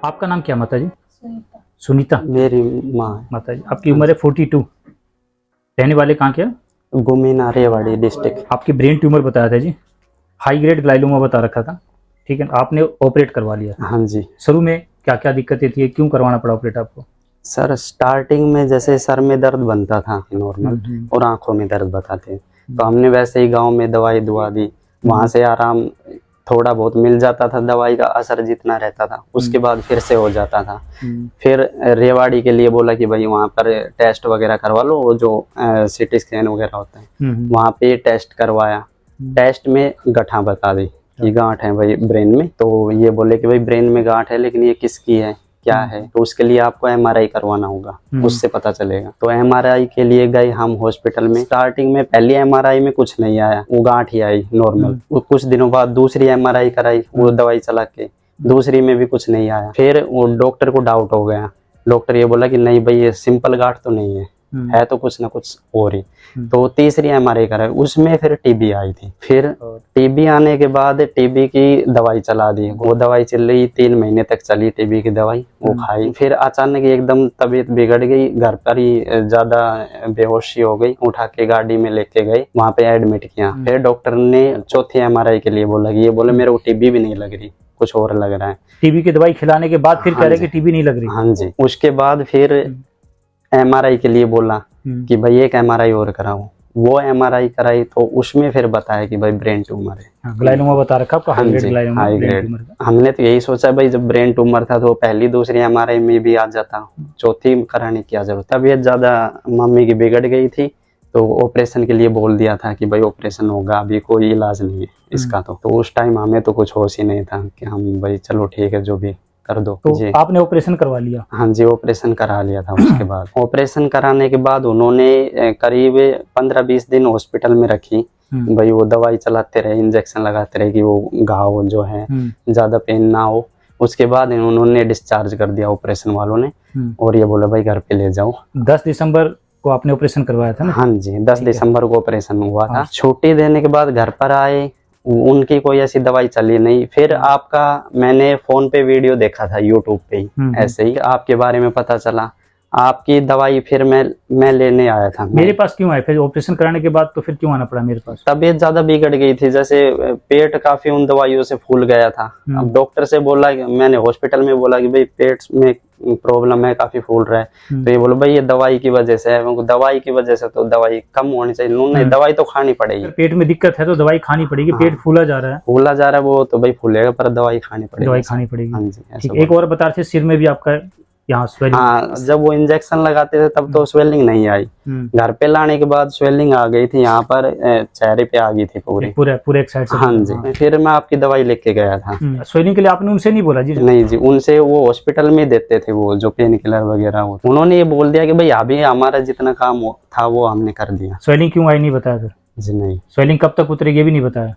आपका नाम क्या माता जी? सुनीता। सुनीता मेरी माँ है। माता जी। आपकी उम्र है 42। रहने वाले कहाँ के? गुमीना रेवाड़ी डिस्ट्रिक्ट। आपकी ब्रेन ट्यूमर बताया था जी, हाई ग्रेड ग्लाइलोमा बता रखा था, ठीक है। आपने ऑपरेट करवा लिया। हाँ जी शुरू में क्या क्या दिक्कतें थी, क्यों करवाना पड़ा ऑपरेट आपको? सर, स्टार्टिंग में जैसे सर में दर्द बनता था नॉर्मल, और आंखों में दर्द बताते, तो हमने वैसे ही गांव में दवाई दुआ दी, वहां से आराम थोड़ा बहुत मिल जाता था, दवाई का असर जितना रहता था, उसके बाद फिर से हो जाता था। फिर रेवाड़ी के लिए बोला कि भाई वहाँ पर टेस्ट वगैरह करवा लो, वो जो सिटी स्कैन वगैरह होता है, वहाँ पे टेस्ट करवाया। टेस्ट में गठा बता दी कि गांठ है भाई ब्रेन में, तो ये बोले कि भाई ब्रेन में गांठ है, लेकिन ये किसकी है क्या है, तो उसके लिए आपको एमआरआई करवाना होगा, उससे पता चलेगा। तो एमआरआई के लिए गए हम हॉस्पिटल में। स्टार्टिंग में पहली एमआरआई में कुछ नहीं आया, वो गांठ ही आई नॉर्मल। वो कुछ दिनों बाद दूसरी एमआरआई कराई, वो दवाई चला के, दूसरी में भी कुछ नहीं आया। फिर वो डॉक्टर को डाउट हो गया, डॉक्टर ये बोला कि नहीं भाई ये सिंपल गांठ तो नहीं है तो कुछ ना कुछ हो रही। तो तीसरी एमआरआई कराई, उसमें फिर टीबी आई थी। फिर टीबी आने के बाद टीबी की दवाई चला दी, वो दवाई चल रही 3 महीने तक चली टीबी की दवाई, वो खाई। फिर अचानक एकदम तबीयत बिगड़ गई, घर पर ही ज्यादा बेहोशी हो गई, उठा के गाड़ी में लेके गए, वहां पे एडमिट किया। फिर डॉक्टर ने चौथी एमआरआई के लिए बोला कि ये बोले मेरे को टीबी भी नहीं लग रही, कुछ और लग रहा है। टीबी की दवाई खिलाने के बाद फिर कह रहे कि टीबी नहीं लग रही? हाँ जी। उसके बाद फिर एमआरआई के लिए बोला कि भाई एक एमआरआई और कराओ। वो एमआरआई कराई तो उसमें फिर बताया कि भाई ब्रेन ट्यूमर है। ग्लाइलोमा बता रखा आपका, high grade glioma, high brain grade. Tumour का। हमने तो यही सोचा भाई जब ब्रेन ट्यूमर था तो पहली दूसरी एमआरआई में भी आ जाता, चौथी कराने की क्या जरूरत। तबीयत ज्यादा मम्मी की बिगड़ गई थी, तो ऑपरेशन के लिए बोल दिया था कि भाई ऑपरेशन होगा, अभी कोई इलाज नहीं है इसका। तो उस टाइम हमें तो कुछ होश ही नहीं था कि हम भाई चलो ठीक है जो भी कर दो। तो जी आपने ऑपरेशन करवा लिया? हाँ जी, ऑपरेशन करा लिया था। उसके बाद ऑपरेशन कराने के बाद उन्होंने करीब 15-20 दिन हॉस्पिटल में रखी, भाई वो दवाई चलाते रहे, इंजेक्शन लगाते रहे कि वो घाव जो है ज्यादा पेन ना हो। उसके बाद उन्होंने डिस्चार्ज कर दिया ऑपरेशन वालों ने, और ये बोला भाई घर पे ले जाओ। 10 दिसंबर को आपने ऑपरेशन करवाया था ना? हाँ जी, 10 दिसंबर को ऑपरेशन हुआ था। छुट्टी देने के बाद घर पर आए, उनकी कोई ऐसी दवाई चली नहीं। फिर आपका मैंने फोन पे वीडियो देखा था यूट्यूब पे ही, ऐसे ही आपके बारे में पता चला, आपकी दवाई फिर मैं लेने आया था। मेरे पास क्यों आए फिर ऑपरेशन कराने के बाद? तो फिर क्यों आना पड़ा मेरे पास? तबीयत ज्यादा बिगड़ गई थी, जैसे पेट काफी उन दवाइयों से फूल गया था। अब डॉक्टर से बोला, मैंने हॉस्पिटल में बोला कि भाई पेट में प्रॉब्लम है, काफी फूल रहा है। तो ये बोलो भाई ये दवाई की वजह से है। दवाई की वजह से तो दवाई कम होनी चाहिए, नहीं दवाई तो खानी पड़ेगी। पेट में दिक्कत है तो दवाई खानी पड़ेगी। पेट फूला जा रहा है, वो तो भाई फूलेगा, पर दवाई खानी पड़ेगी। दवाई खानी पड़ेगी। हाँ जी। ठीक। एक और बता रहे थे सिर में भी आपका यहाँ स्वेलिंग? हाँ, जब वो इंजेक्शन लगाते थे तब तो स्वेलिंग नहीं आई, घर पे लाने के बाद स्वेलिंग आ गई थी, यहाँ पर चेहरे पे आ गई थी पूरे एक साइड से। हाँ जी। फिर मैं आपकी दवाई लेके गया था। स्वेलिंग के लिए आपने उनसे नहीं बोला जी? नहीं जी, उनसे वो हॉस्पिटल में देते थे, वो जो पेन किलर वगैरह हो। उन्होंने ये बोल दिया कि भाई अभी हमारा जितना काम था वो हमने कर दिया। स्वेलिंग क्यों आई नहीं बताया सर? जी नहीं। स्वेलिंग कब तक उतरेगी ये भी नहीं बताया?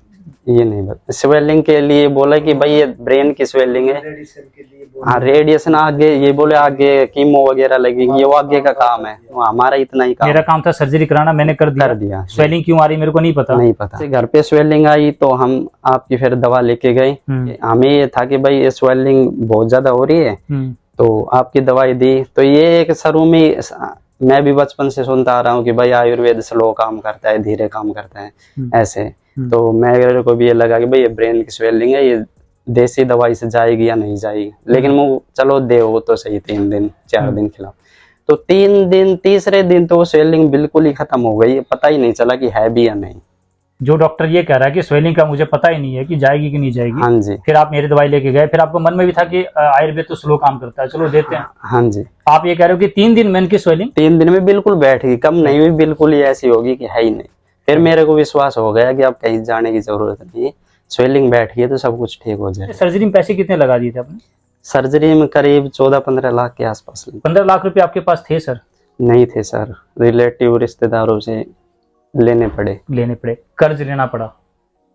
ये नहीं बता। स्वेलिंग के लिए बोला कि भाई ये ब्रेन की स्वेलिंग है, हाँ रेडिएशन आगे, ये बोले आगे कीमो वगैरह लगेगी, ये वो आगे का काम है, वो हमारा इतना ही काम। मेरा काम था सर्जरी कराना, मैंने कर दिया। स्वेलिंग क्यों आ रही मेरे को नहीं पता। घर पे स्वेलिंग आई तो हम आपकी फिर दवा लेके गए। हमें ये था कि भाई ये स्वेलिंग बहुत ज्यादा हो रही है, तो आपकी दवाई दी। तो ये एक शुरू में मैं भी बचपन से सुनता आ रहा हूँ कि भाई आयुर्वेद स्लो काम करता है, धीरे काम करता है ऐसे। तो मेरे को भी ये लगा कि भाई ये ब्रेन की स्वेलिंग है, ये देसी दवाई से जाएगी या नहीं जाएगी। लेकिन वो चलो दे वो तो सही 3 दिन 4 दिन खिलाओ। तो 3 दिन, तीसरे दिन तो स्वेलिंग बिल्कुल ही खत्म हो गई, पता ही नहीं चला कि है भी या नहीं। जो डॉक्टर ये कह रहा है कि स्वेलिंग का मुझे पता ही नहीं है कि जाएगी कि नहीं जाएगी। हाँ जी। फिर आप मेरी दवाई लेके गए, फिर आपको मन में भी था कि आयुर्वेद तो स्लो काम करता है, चलो देते हैं। हाँ जी। आप ये कह रहे हो कि 3 दिन में इनकी स्वेलिंग 3 दिन में बिल्कुल बैठ गई, कम नहीं हुई, बिल्कुल ही ऐसी होगी कि है ही नहीं। फिर मेरे को विश्वास हो गया कि अब कहीं जाने की जरूरत नहीं है, स्वेलिंग बैठ गई तो सब कुछ ठीक हो जाए। सर्जरी में पैसे कितने लगा दिए थे आपने? सर्जरी में करीब 14-15 लाख के आसपास। 15 लाख रुपए आपके पास थे सर? नहीं थे सर, रिलेटिव रिश्तेदारों से लेने पड़े। कर्ज लेना पड़ा,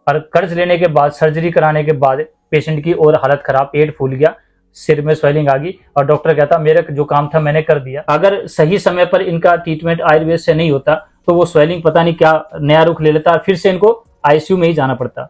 और कर्ज लेने के बाद सर्जरी कराने के बाद पेशेंट की और हालत खराब, पेट फूल गया, सिर में स्वेलिंग आ गई, और डॉक्टर कहता मेरा जो काम था मैंने कर दिया। अगर सही समय पर इनका ट्रीटमेंट आयुर्वेद से नहीं होता तो वो स्वेलिंग पता नहीं क्या नया रुख ले लेता, और फिर से इनको आईसीयू में ही जाना पड़ता।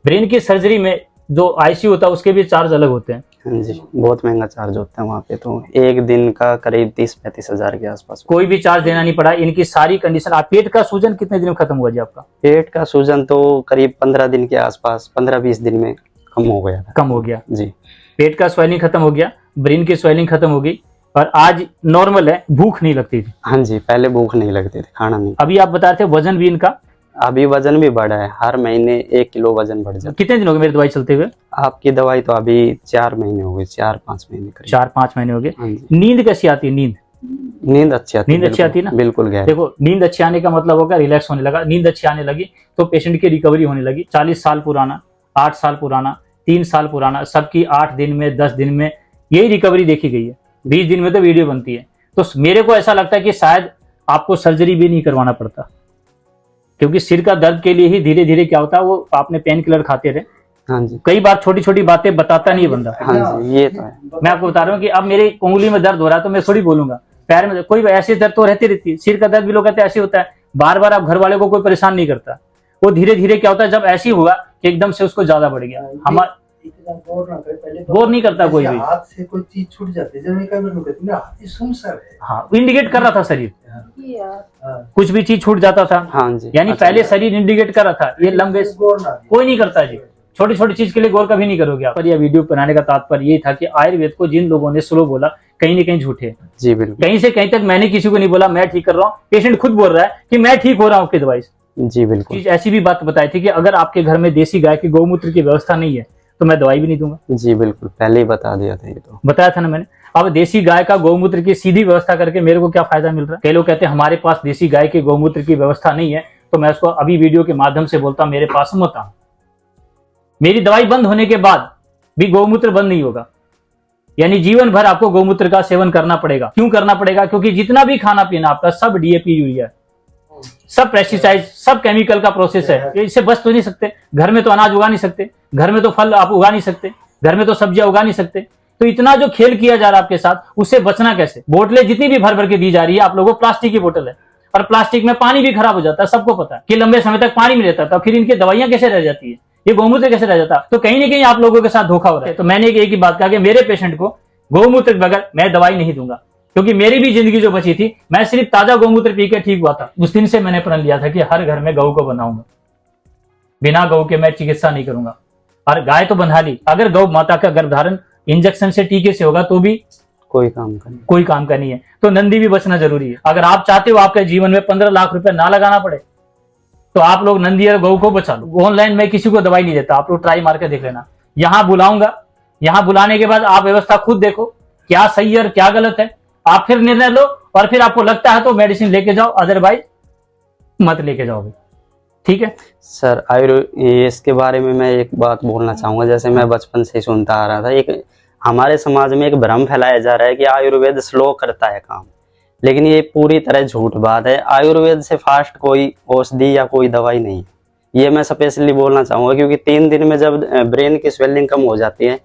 ब्रेन की सर्जरी में जो आईसीयू होता है उसके भी चार्ज अलग होते हैं। हाँ जी, बहुत महंगा चार्ज होता है वहाँ पे, तो एक दिन का करीब 30-35 हजार के आसपास। कोई भी चार्ज देना नहीं पड़ा, इनकी सारी कंडीशन। आप पेट का सूजन कितने दिन में खत्म हुआ जी आपका? पेट का सूजन तो करीब 15 दिन के आसपास, 15-20 दिन में कम हो गया था। कम हो गया जी। पेट का स्वेलिंग खत्म हो गया, ब्रेन की स्वेलिंग खत्म हो गई, और आज नॉर्मल है, भूख नहीं लगती थी। हाँ जी, पहले भूख नहीं लगती थी, खाना नहीं। अभी आप बता रहे थे वजन भी इनका, अभी वजन भी बढ़ा है, हर महीने 1 किलो वजन बढ़ जाता है। कितने दिन हो गए मेरी दवाई चलते हुए? आपकी दवाई तो अभी 4 महीने हो गए, 4-5 महीने करीब। 4-5 महीने हो गए। हाँ जी। नींद कैसी आती है? नींद अच्छी आती है। नींद अच्छी आती है ना? बिल्कुल गहरी। देखो, नींद अच्छी आने का मतलब होगा रिलैक्स होने लगा। नींद अच्छी आने लगी तो पेशेंट की रिकवरी होने लगी। 40 साल पुराना, 8 साल पुराना, 3 साल पुराना, सबकी 8 दिन में, 10 दिन में यही रिकवरी देखी गई है। 20 दिन में तो वीडियो बनती है। तो मेरे को ऐसा लगता है कि शायद आपको सर्जरी भी नहीं करवाना पड़ता, क्योंकि सिर का दर्द के लिए ही धीरे धीरे क्या होता है, वो आपने पेन किलर खाते रहे। हाँ जी। कई बार छोटी छोटी बातें बताता नहीं है बंदा। हाँ जी, ये तो है। मैं आपको बता रहा हूँ कि अब मेरी उंगली में दर्द हो रहा है तो मैं थोड़ी बोलूंगा, पैर में कोई ऐसे दर्द तो रहती रहती है। सिर का दर्द भी लोग कहते हैं ऐसे होता है, बार बार आप घर वाले को कोई परेशान नहीं करता। वो धीरे धीरे क्या होता है, जब ऐसी हुआ कि एकदम से उसको ज्यादा बढ़ गया। हमारा गौर नहीं करता कोई भी। हाथ से कोई चीज छूट जाती है, जब मैं कई बार कहती हूँ हाथ ही सुन सा है। हाँ, इंडिकेट कर रहा था शरीर, कुछ भी चीज छूट जाता था। हाँ जी। यानी अच्छा, पहले शरीर इंडिकेट कर रहा था, ये लंबे कोई नहीं करता जी। छोटी छोटी चीज के लिए गौर कभी नहीं करोगे आप। पर यह वीडियो बनाने का तात्पर्य यही था कि आयुर्वेद को जिन लोगों ने स्लो बोला, कहीं ना कहीं झूठे। जी बिल्कुल। कहीं से कहीं तक मैंने किसी को नहीं बोला मैं ठीक कर रहा हूँ, पेशेंट खुद बोल रहा है कि मैं ठीक हो रहा हूँ आपकी दवाई से। जी बिल्कुल। चीज ऐसी भी बात बताई थी कि अगर आपके घर में देसी गाय के गौमूत्र की व्यवस्था नहीं है तो मैं दवाई भी नहीं दूंगा। जी बिल्कुल, पहले ही बता दिया था ये तो। बताया था ना मैंने। अब देसी गाय का गौमूत्र की सीधी व्यवस्था करके मेरे को क्या फायदा मिल रहा है? कई लोग कहते हैं हमारे पास देसी गाय के गौमूत्र की व्यवस्था नहीं है, तो मैं उसको अभी वीडियो के माध्यम से बोलता हूं, मेरे पास मत आओ। मेरी दवाई बंद होने के बाद भी गौमूत्र बंद नहीं होगा, यानी जीवन भर आपको गौमूत्र का सेवन करना पड़ेगा। क्यों करना पड़ेगा? क्योंकि जितना भी खाना पीना आपका सब डीएपी यूरिया, सब पेस्टिसाइड, सब केमिकल का प्रोसेस है। इससे बच तो नहीं सकते। घर में तो अनाज उगा नहीं सकते, घर में तो फल आप उगा नहीं सकते, घर में तो सब्जियां उगा नहीं सकते। तो इतना जो खेल किया जा रहा है आपके साथ, उससे बचना कैसे? बोतलें जितनी भी भर भर के दी जा रही है आप लोगों को, प्लास्टिक की बोतल है, और प्लास्टिक में पानी भी खराब हो जाता है। सबको पता है कि लंबे समय तक पानी में रहता था, फिर इनकी दवाइयां कैसे रह जाती है, ये गौमूत्र कैसे रह जाता? तो कहीं ना कहीं आप लोगों के साथ धोखा हो रहा है। तो मैंने एक ही बात कहा कि मेरे पेशेंट को गौमूत्र बगैर मैं दवाई नहीं दूंगा, क्योंकि मेरी भी जिंदगी जो बची थी, मैं सिर्फ ताजा गौमूत्र पी के ठीक हुआ था। उस दिन से मैंने प्रण लिया था कि हर घर में गौ को बनाऊंगा, बिना गौ के मैं चिकित्सा नहीं करूंगा। और गाय तो बंधा ली, अगर गौ माता का गर्भधारण इंजेक्शन से, टीके से होगा तो भी कोई काम का नहीं। कोई काम का नहीं है। तो नंदी भी बचना जरूरी है। अगर आप चाहते हो आपके जीवन में 15 लाख रुपए ना लगाना पड़े, तो आप लोग नंदी और गौ को बचा लो। ऑनलाइन में किसी को दवाई नहीं देता, आप लोग ट्राई मार के देख लेना। यहां बुलाऊंगा, यहां बुलाने के बाद आप व्यवस्था खुद देखो क्या सही है और क्या गलत है, आप फिर निर्णय लो। और फिर आपको लगता है तो मेडिसिन लेके जाओ, अदरवाइज मत लेके जाओगे। ठीक है सर, इसके बारे में मैं एक बात बोलना चाहूंगा। जैसे मैं बचपन से ही सुनता आ रहा था, एक हमारे समाज में एक भ्रम फैलाया जा रहा है कि आयुर्वेद स्लो करता है काम, लेकिन ये पूरी तरह झूठ बात है। आयुर्वेद से फास्ट कोई औषधि या कोई दवाई नहीं है, ये मैं स्पेशली बोलना चाहूंगा। क्योंकि 3 दिन में जब ब्रेन की स्वेलिंग कम हो जाती है,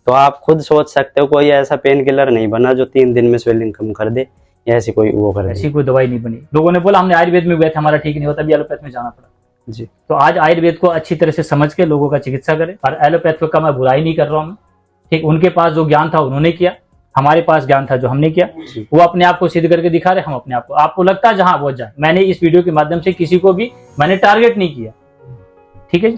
तो आप खुद सोच सकते हो कोई ऐसा पेन किलर नहीं बना जो 3 दिन में स्वेलिंग कम कर दे, या ऐसी कोई वो कर दे। ऐसी कोई दवाई नहीं बनी। लोगों ने बोला हमने आयुर्वेद में गए थे, हमारा ठीक नहीं होता, अभी एलोपैथ में जाना पड़ा। जी। तो आज आयुर्वेद को अच्छी तरह से समझ के लोगों का चिकित्सा करें। और एलोपैथ का मैं बुराई नहीं कर रहा हूँ, ठीक, उनके पास जो ज्ञान था उन्होंने किया, हमारे पास ज्ञान था जो हमने किया। वो अपने आप को सिद्ध करके दिखा रहे, हम अपने आप को। आपको लगता है जहां वो जाए। मैंने इस वीडियो के माध्यम से किसी को भी मैंने टारगेट नहीं किया। ठीक है जी।